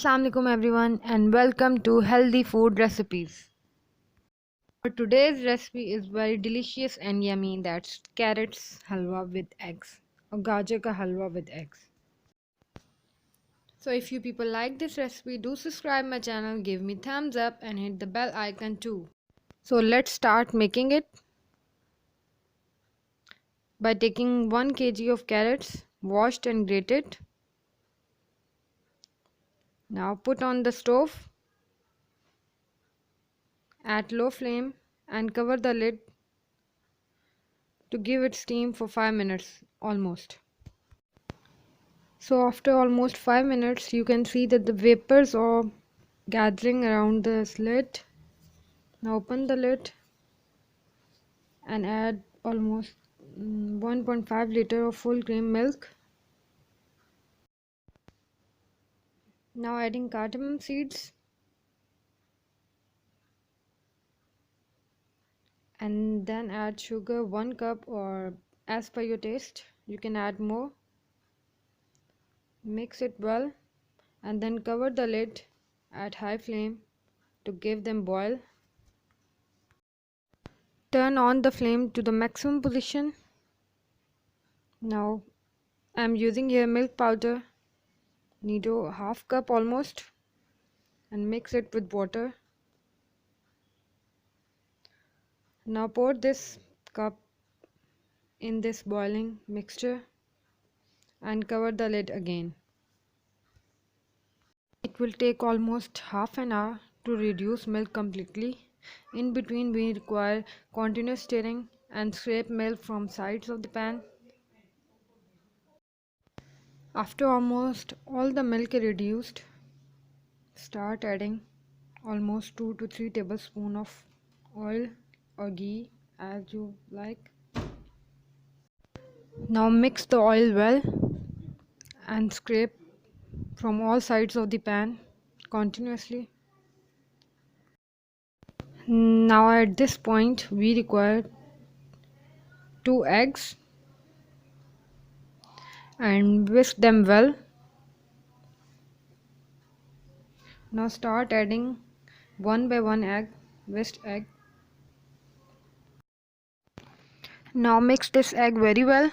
Assalamu alaikum everyone and welcome to Healthy Food Recipes. For today's recipe is very delicious and yummy, that's carrots halwa with eggs or gajar ka halwa with eggs. So if you people like this recipe, do subscribe my channel, give me thumbs up and hit the bell icon too. So let's start making it by taking 1 kg of carrots, washed and grated. Now put on the stove at low flame and cover the lid to give it steam for 5 minutes almost. So after almost 5 minutes you can see that the vapors are gathering around the lid. Now open the lid and add almost 1.5 liter of full cream milk. Now adding cardamom seeds and then add sugar 1 cup or as per your taste. You can add more. Mix it well and then cover the lid at high flame to give them boil. Turn on the flame to the maximum position. Now I'm using here milk powder, need a half cup almost, and mix it with water. Now pour this cup in this boiling mixture and cover the lid again. It will take almost half an hour to reduce milk completely. In between we require continuous stirring and scrape milk from sides of the pan. After almost all the milk is reduced, start adding almost 2 to 3 tablespoons of oil or ghee as you like. Now mix the oil well and scrape from all sides of the pan continuously. Now at this point we require 2 eggs and whisk them well. Now start adding one by one whisked egg. Now mix this egg very well,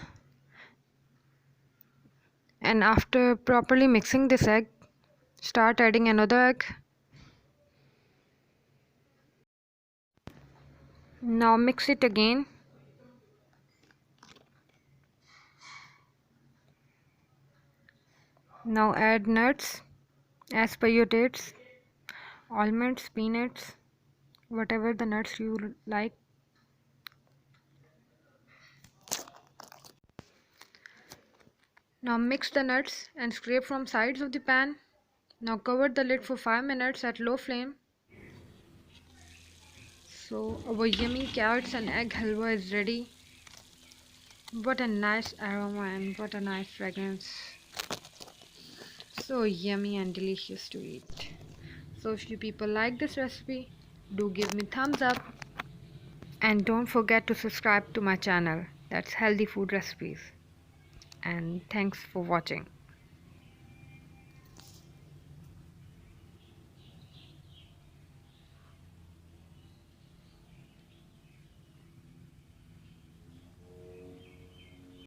and after properly mixing this egg, start adding another egg. Now mix it again. Now add nuts as per your taste, almonds, peanuts, whatever the nuts you like. Now mix the nuts and scrape from sides of the pan. Now cover the lid for 5 minutes at low flame. So our yummy carrots and egg halwa is ready. What a nice aroma and what a nice fragrance. So yummy and delicious to eat. So if you people like this recipe, do give me thumbs up and don't forget to subscribe to my channel. That's Healthy Food Recipes. And thanks for watching.